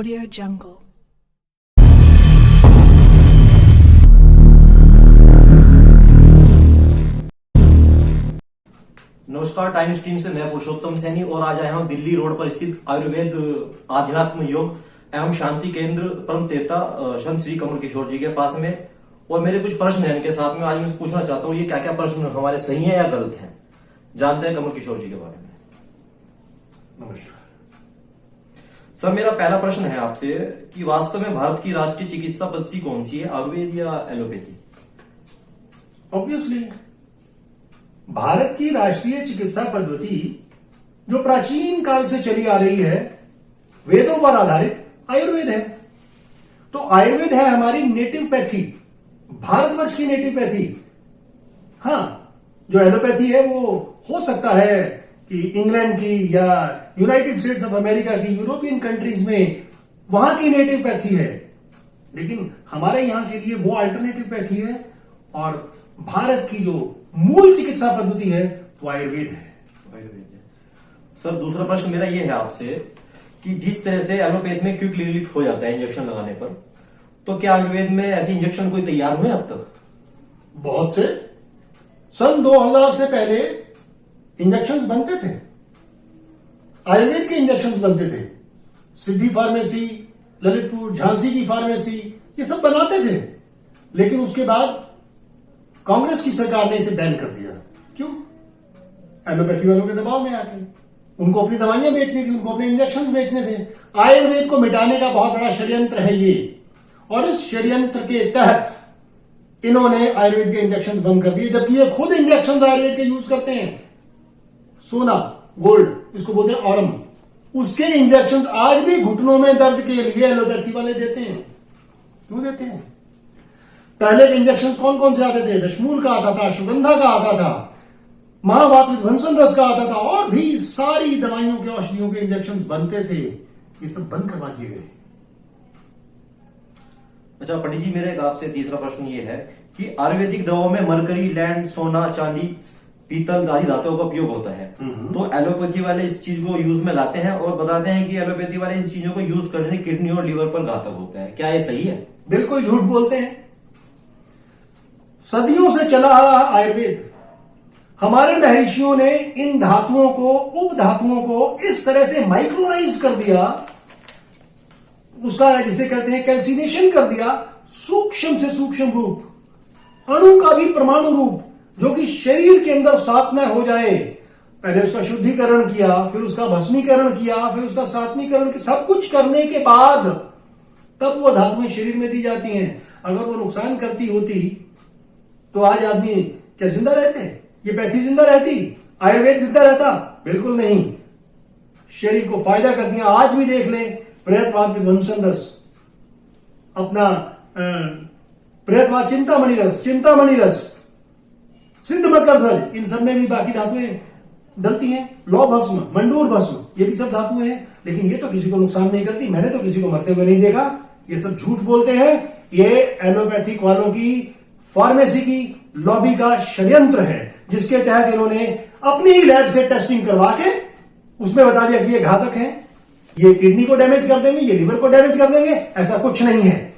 Audio Jungle. नमस्कार, time stream से मैं पुरुषोत्तम सैनी और आज आया हूं दिल्ली रोड पर स्थित आयुर्वेद आध्यात्म योग एवं शांति केंद्र परम तेता संत श्री कमल किशोर जी के पास में। और मेरे कुछ प्रश्न हैं इनके साथ में। आज मैं पूछना चाहता हूँ ये क्या क्या प्रश्न हमारे सही है या गलत हैं। जानते हैं कमल किशोर जी के बारे में। नमस्कार सर, मेरा पहला प्रश्न है आपसे कि वास्तव में भारत की राष्ट्रीय चिकित्सा पद्धति कौन सी है, आयुर्वेद या एलोपैथी? ऑब्वियसली भारत की राष्ट्रीय चिकित्सा पद्धति जो प्राचीन काल से चली आ रही है, वेदों पर आधारित आयुर्वेद है। तो आयुर्वेद है हमारी नेटिव पैथी, भारतवर्ष की नेटिव पैथी। हाँ, जो एलोपैथी है वो हो सकता है कि इंग्लैंड की या यूनाइटेड स्टेट्स ऑफ अमेरिका की, यूरोपियन कंट्रीज में वहां की नेटिव पैथी है, लेकिन हमारे यहां के लिए वो अल्टरनेटिव पैथी है। और भारत की जो मूल चिकित्सा पद्धति है वो आयुर्वेद है। सर, दूसरा प्रश्न मेरा ये है आपसे कि जिस तरह से एलोपैथ में क्विक रिलीफ हो जाता है इंजेक्शन लगाने पर, तो क्या आयुर्वेद में ऐसे इंजेक्शन कोई तैयार हुए अब तक? बहुत से। सन 2000 से पहले इंजेक्शंस बनते थे, आयुर्वेद के इंजेक्शंस बनते थे। सिद्धि फार्मेसी, ललितपुर, झांसी की फार्मेसी, ये सब बनाते थे। लेकिन उसके बाद कांग्रेस की सरकार ने इसे बैन कर दिया। क्यों? एलोपैथी वालों के दबाव में आके उनको अपनी दवाइयां बेचनी थी, उनको अपने इंजेक्शंस बेचने थे। आयुर्वेद को मिटाने का बहुत बड़ा षड्यंत्र है ये, और इस षड्यंत्र के तहत इन्होंने आयुर्वेद के इंजेक्शंस बंद कर दिए, जबकि ये खुद इंजेक्शंस आयुर्वेद के यूज करते हैं। सोना, गोल्ड, इसको बोलते हैं ऑरम, उसके इंजेक्शंस आज भी घुटनों में दर्द के लिए एलोपैथी वाले देते हैं। क्यों देते हैं? पहले के इंजेक्शंस कौन कौन से आते थे? दशमूल का आता था, अश्वगंधा का आता था, महावात विध्वंसन रस का आता था, और भी सारी दवाइयों के, औषधियों के इंजेक्शंस बनते थे। ये सब बंद करवा दिए गए। अच्छा पंडित जी, मेरा एक आपसे तीसरा प्रश्न ये है कि आयुर्वेदिक दवाओं में मरकरी, लैंड, सोना, चांदी, पीतल आदि धातुओं का उपयोग होता है। तो एलोपैथी वाले इस चीज को यूज में लाते हैं और बताते हैं कि एलोपैथी वाले इन चीजों को यूज करने से किडनी और लीवर पर घातक होता है। क्या ये सही है? बिल्कुल झूठ बोलते हैं। सदियों से चला आ रहा आयुर्वेद, हमारे महर्षियों ने इन धातुओं को, उप धातुओं को इस तरह से माइक्रोनाइज कर दिया, उसका जिसे कहते हैं कैल्सिनेशन कर दिया, सूक्ष्म से सूक्ष्म रूप, अणु का भी परमाणु रूप, जो कि शरीर के अंदर सात्मय हो जाए। पहले उसका शुद्धिकरण किया, फिर उसका भस्मीकरण किया, फिर उसका सात्मीकरण, सब कुछ करने के बाद तब वो धातुएं शरीर में दी जाती हैं। अगर वो नुकसान करती होती तो आज आदमी क्या जिंदा रहते? ये पैथी जिंदा रहती? आयुर्वेद जिंदा रहता? बिल्कुल नहीं। शरीर को फायदा करती हैं। आज भी देख लें, प्रेतवात विध्वंसन रस, अपना प्रेतवात चिंतामणि रस, सिद्ध मकरध्वज, इन सब में भी बाकी धातुएं डलती हैं। लौ भस्म, मंडूर भस्म, ये भी सब धातुएं हैं, लेकिन ये तो किसी को नुकसान नहीं करती। मैंने तो किसी को मरते हुए नहीं देखा। ये सब झूठ बोलते हैं। ये एलोपैथिक वालों की, फार्मेसी की लॉबी का षड्यंत्र है, जिसके तहत इन्होंने अपनी ही लैब से टेस्टिंग करवा के उसमें बता दिया कि ये घातक है, ये किडनी को डैमेज कर देंगे, ये लिवर को डैमेज कर देंगे। ऐसा कुछ नहीं है।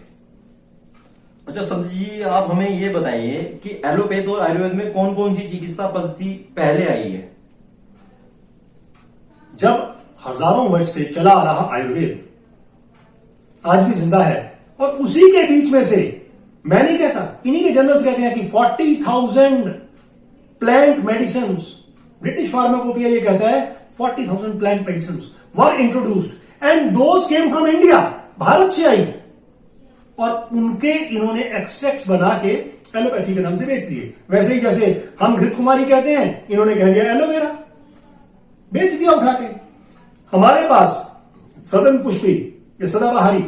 अच्छा संत जी, आप हमें ये बताइए कि एलोपैथ और आयुर्वेद में कौन कौन सी चिकित्सा पद्धति पहले आई है? जब हजारों वर्ष से चला आ रहा आयुर्वेद आज भी जिंदा है, और उसी के बीच में से, मैं नहीं कहता, इन्हीं के जर्नल्स कहते हैं कि 40,000 प्लांट मेडिसिन, ब्रिटिश फार्माकोपिया ये कहता है 40,000 plant medicine were introduced and those came from India, Bharat से आई, और उनके इन्होंने एक्सट्रैक्ट्स बना के एलोपैथी के नाम से बेच दिए। वैसे ही जैसे हम घृत कुमारी कहते हैं, इन्होंने कह दिया एलोवेरा, बेच दिया उठा के। हमारे पास सदन पुष्पी, ये सदाबहारी,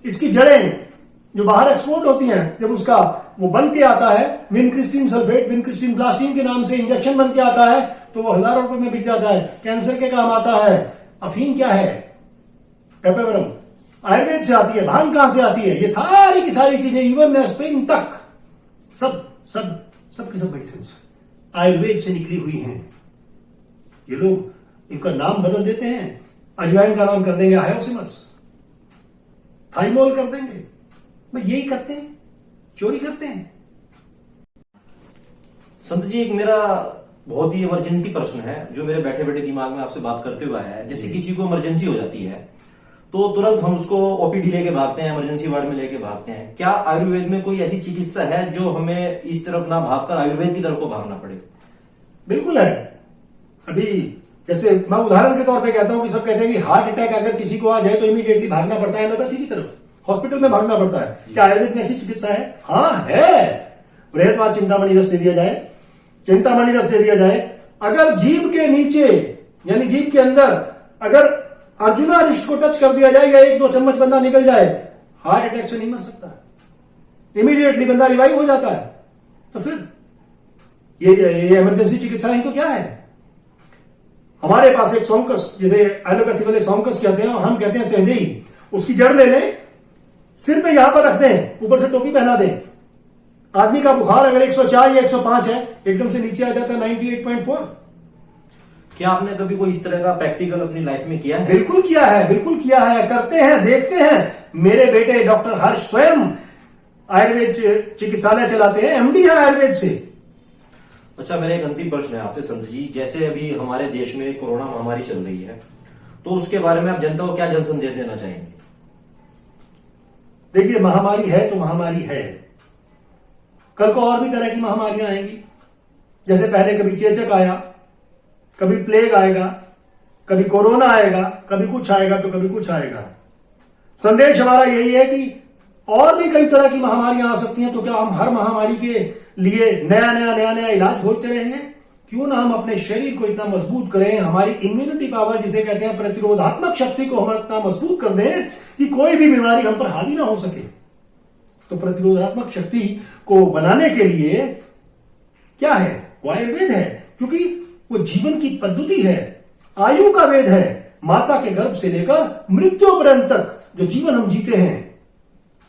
इसकी जड़ें जो बाहर एक्सपोर्ट होती हैं, जब उसका वो बन के आता है, विनक्रिस्टिन सल्फेट, विनक्रिस्टिन प्लास्टिन के नाम से इंजेक्शन बन के आता है, तो वो हजारों रुपए में बिक जाता है, कैंसर के काम आता है। अफीम क्या है? पेपेवरम, आयुर्वेद से आती है। भांग कहां से आती है? ये सारी की सारी चीजें, इवन एस्प्रिन तक, सब सब सब की सब मेडिसिन आयुर्वेद से निकली हुई हैं। ये लोग इनका नाम बदल देते हैं, अजवाइन का नाम कर देंगे हायोसिमस, थाइमोल कर देंगे। भाई यही करते हैं, चोरी करते हैं। संत जी, एक मेरा बहुत ही इमरजेंसी प्रश्न है जो मेरे बैठे बैठे दिमाग में आपसे बात करते हुए आया है। जैसे किसी को इमरजेंसी हो जाती है तो तुरंत हम उसको ओपीडी लेके भागते हैं, इमरजेंसी वार्ड में लेके भागते हैं। क्या आयुर्वेद में कोई ऐसी चिकित्सा है जो हमें इस तरफ ना भागकर आयुर्वेद की तरफ को भागना पड़े? बिल्कुल है। अभी जैसे मैं उदाहरण के तौर पे कहता हूं कि सब कहते हैं कि हार्ट अटैक अगर किसी को आ जाए तो इमीडिएटली भागना पड़ता है एलोपैथी की तरफ, हॉस्पिटल में भागना पड़ता है। क्या आयुर्वेद में ऐसी चिकित्सा है? हाँ है। बृहत्वा चिंतामणि रस दे दिया जाए, चिंतामणि रस दे दिया जाए। अगर जीभ के नीचे यानी जीभ के अंदर अगर अर्जुना रिष्ट को टच कर दिया जाए या 1-2 चम्मच बंदा निकल जाए, हार्ट अटैक से नहीं मर सकता, इमीडिएटली बंदा रिवाइव हो जाता है। तो फिर ये इमरजेंसी चिकित्सा नहीं तो क्या है? हमारे पास एक सौंकस, जिसे एलोपैथी वाले सौंकस कहते हैं और हम कहते हैं सहजई, उसकी जड़ ले लें, सिर पे यहां पर रख दें, ऊपर से टोपी पहना दें। आदमी का बुखार अगर 104 या 105 है, एकदम से नीचे आ जाता है 98.4। क्या आपने कभी कोई इस तरह का प्रैक्टिकल अपनी लाइफ में किया है? बिल्कुल किया है, बिल्कुल किया है, करते हैं, देखते हैं। मेरे बेटे डॉक्टर हर्ष स्वयं आयुर्वेद चिकित्सालय चलाते हैं, एमडी है आयुर्वेद से। अच्छा, मेरा एक अंतिम प्रश्न है आपसे संत जी। जैसे अभी हमारे देश में कोरोना महामारी चल रही है, तो उसके बारे में आप जनता को क्या जन संदेश देना चाहेंगे? देखिए, महामारी है तो महामारी है। कल को और भी तरह की महामारियां आएंगी। जैसे पहले कभी चेचक आया, कभी प्लेग आएगा, कभी कोरोना आएगा, कभी कुछ आएगा तो कभी कुछ आएगा। संदेश हमारा यही है कि और भी कई तरह की महामारियां आ सकती हैं, तो क्या हम हर महामारी के लिए नया इलाज खोजते रहेंगे? क्यों ना हम अपने शरीर को इतना मजबूत करें, हमारी इम्यूनिटी पावर जिसे कहते हैं प्रतिरोधात्मक शक्ति को हम इतना मजबूत कर दें कि कोई भी बीमारी हम पर हावी ना हो सके। तो प्रतिरोधात्मक शक्ति को बनाने के लिए क्या है? वो आयुर्वेद है, क्योंकि वो जीवन की पद्धति है, आयु का वेद है। माता के गर्भ से लेकर मृत्यु पर्यंत तक जो जीवन हम जीते हैं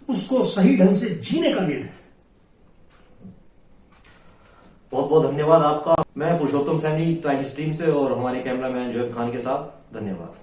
उसको सही ढंग से जीने का वेद है। बहुत बहुत धन्यवाद आपका। मैं पुरुषोत्तम सैनी, टाइम स्ट्रीम से, और हमारे कैमरामैन जोएब खान के साथ धन्यवाद।